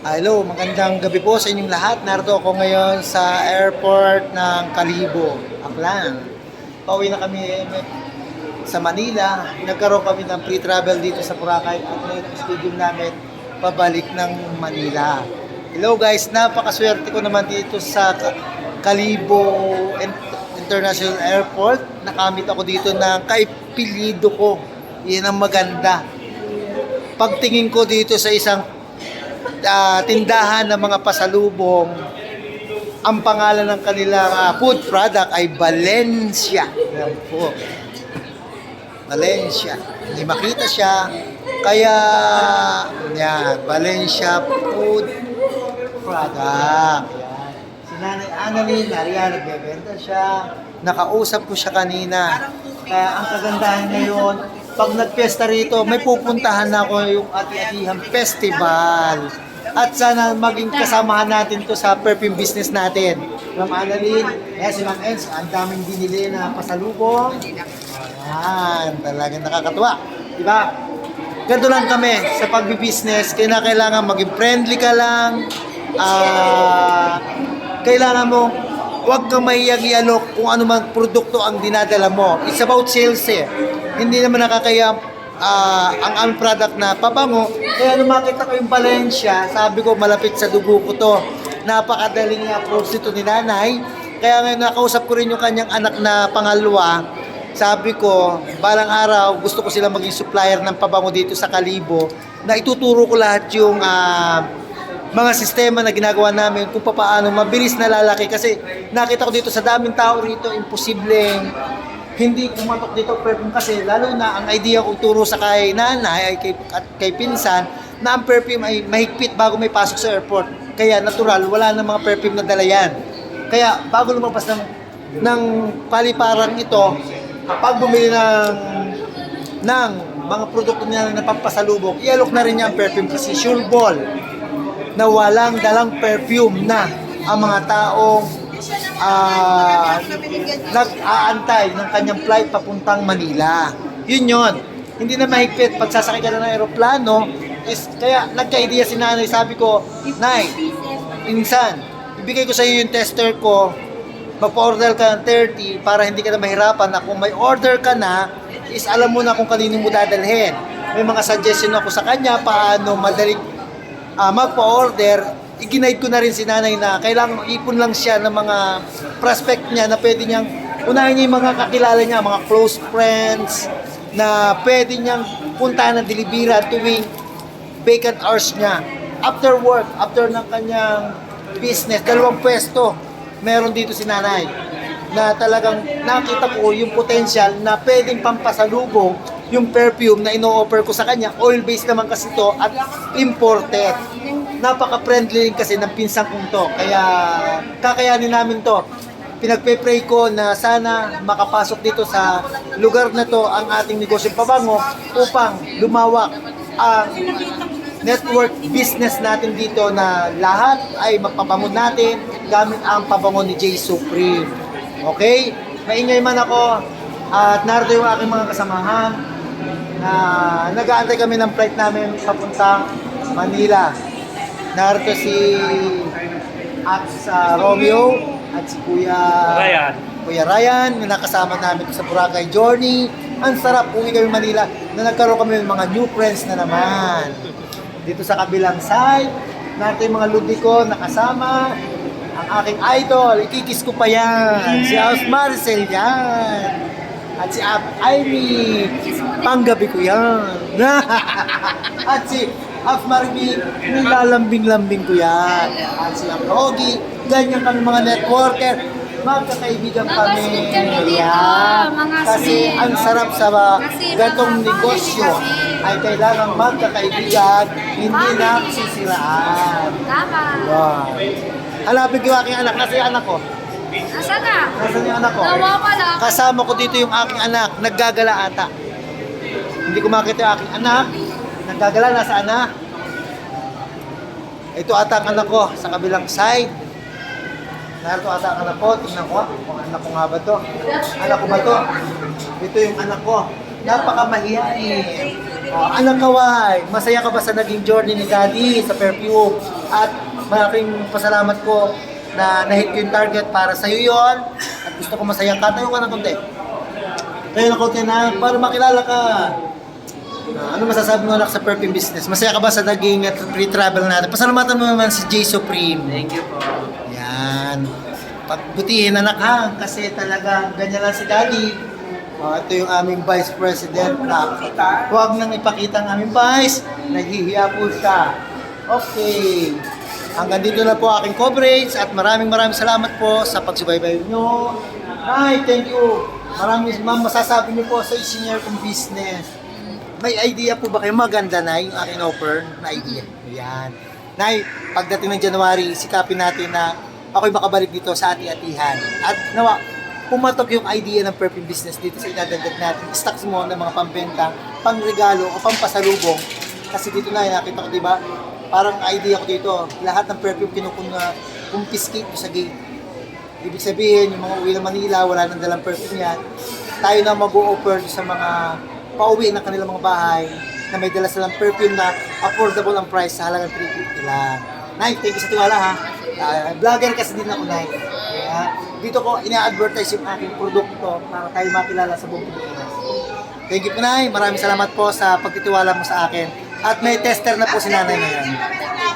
Hello, magandang gabi po sa inyong lahat. Narito ako ngayon sa airport ng Kalibo, Aklan. Pauwi na kami sa Manila. Nagkaroon kami ng pre-travel dito sa Boracay at ngayon ang schedule namin pabalik ng Manila. Hello guys, napakaswerte ko naman dito sa Kalibo International Airport. Nakamit ako dito ng kaipilido ko. Yan ang maganda. Pagtingin ko dito sa isang tindahan ng mga pasalubong, ang pangalan ng kanilang food product ay Valencia. Yan po. Valencia. Hindi makita siya. Kaya, yan, Valencia Food Product. Yan. Si Nanay Annalyn, nariyan, nagbebenta siya. Nakausap ko siya kanina. Kaya ang kagandahan ngayon, pag nagpesta rito, may pupuntahan na ako yung Ati-Atihan Festival. At sana maging kasamahan natin to sa perfume business natin. Ma'am Annalyn, si Ma'am Ens, ang daming binili na pasalubong. Ayan, talagang nakakatuwa. Diba? Ganito lang kami sa pagbibusiness. Kailangan maging friendly ka lang. Kailangan mo, huwag kang mahiyag i-alok kung ano man produkto ang dinadala mo. It's about sales eh. Hindi naman nakakaya ang aming product na pabango. Kaya nung makita ko yung Valencia, sabi ko malapit sa dugo ko to. Napakadaling i-approach ito ni nanay. Kaya ngayon nakausap ko rin yung kanyang anak na pangalawa. Sabi ko, balang araw gusto ko sila maging supplier ng pabango dito sa Kalibo, na ituturo ko lahat yung mga sistema na ginagawa namin kung paano mabilis na lalaki. Kasi nakita ko dito sa daming tao rito, imposibleng hindi kumatok dito perfume kasi lalo na ang idea ko turo sa kay nanay ay kay pinsan na ang perfume ay mahigpit bago may pasok sa airport. Kaya natural, wala na mga perfume na dala yan. Kaya bago lumabas ng paliparang ito, pag bumili ng mga produkto nila na pampasalubong, i-alok na rin niya ang perfume kasi sure ball na walang dalang perfume na ang mga taong nag-aantay ng kanyang flight papuntang Manila. Yun. Hindi na mahigpit pag sasakay ka na ng aeroplano. Kaya nagka-idea si nanay. Sabi ko, Nay, insan, ibigay ko sa iyo yung tester ko. Magpa-order ka ng 30 para hindi ka na mahirapan na kung may order ka na, is alam mo na kung kanino mo dadalhin. May mga suggestion ako sa kanya paano madaling magpa-order. I-guide ko na rin si nanay na kailangan ipon lang siya ng mga prospect niya na pwede niyang unahin niya yung mga kakilala niya, mga close friends na pwede niyang puntahan ng Dilibira tuwing vacant hours niya. After work, after ng kanyang business, 2 pwesto meron dito si nanay na talagang nakita ko yung potential na pwedeng pampasalubong yung perfume na ino-offer ko sa kanya. Oil-based naman kasi to at imported. Napaka-friendly rin kasi ng pinsang kong to. Kaya kakayanin namin to. Pinagpe-pray ko na sana makapasok dito sa lugar na to ang ating negosyong pabango upang lumawak ang network business natin dito na lahat ay magpabango natin gamit ang pabango ni J Supreme. Okay? Maingay man ako at narito yung aking mga kasamahan na nag-aantay kami ng flight namin papuntang Manila. Narito si Romeo at si Kuya Ryan na nakasama namin sa Boracay Journey. Ang sarap, uwi kami Manila na nagkaroon kami ng mga new friends na naman. Dito sa kabilang side, narito yung mga ludi ko nakasama. Ang aking idol, ikikis ko pa yan. Si House Maricel yan. At si Ivy, panggabi ko yan. At si Marimi, nilalambing-lambing ko yan. At si Rogi, ganyan kami mga networker. Magkakaibigan kami. Kasi ang sarap sa gantong negosyo ay kailangan magkakaibigan, hindi na sisiraan. Tama. Wow. Hanapin ko yung aking anak. Nasa yung anak ko? Nasaan na? Nasaan yung anak ko? Nawawala. Kasama ko dito yung aking anak. Naggagala ata. Hindi ko makita yung aking anak. Naggagala, nasaan na? Ito ata ang anak ko sa kabilang side. Narito ata ang anak ko. Tingnan ko kung anak ko nga ba to. Anak ko ba to? Ito yung anak ko. Napakamahiyain. Anak kaway, masaya ka ba sa naging journey ni Daddy sa perfume? At malaking pasalamat ko na nahit ko yung target para sa'yo yon. At gusto ko masaya ka. Tayo ka ng konti. Tayo ng konti na para makilala ka. Ano masasabi mo anak sa perfume business? Masaya ka ba sa naging free travel natin? Pasalamatan mo naman si J Supreme. Thank you po. Yan. Pagbutihin anak ha, kasi talaga ganyan lang si Daddy. Ito yung aming Vice President na huwag nang ipakita ang aming Vice. Naghihiya po siya. Okay. Hanggang dito na po aking coverage at maraming salamat po sa pagsubaybay nyo. Nay, thank you. Maraming masasabi nyo po sa senior kong business. May idea po ba kayo? Maganda na yung aking offer na idea. Yan. Nay, pagdating ng January, sikapin natin na ako'y makabalik dito sa ati-atihan. At nawa, pumatok yung idea ng perfume business dito sa inadagdag natin. Stocks mo ng mga pambenta, pangregalo o pampasalubong. Kasi dito na, nakita ko, diba? Parang idea ko dito, lahat ng perfume confiscate ko sa gate. Ibig sabihin, yung mga uwi ng Manila, wala nang dalang perfume yan. Tayo na mag-o-offer sa mga pauwi ng kanilang mga bahay na may dala silang perfume na affordable ang price sa halagang 350 lang. Nay, thank you sa tiwala ha. Vlogger kasi din ako, Nay. Kaya dito ko ina-advertise yung aking produkto para tayo makilala sa buong Pilipinas. Thank you po, Nay. Maraming salamat po sa pagtitiwala mo sa akin. At may tester na po si Nanay ngayon.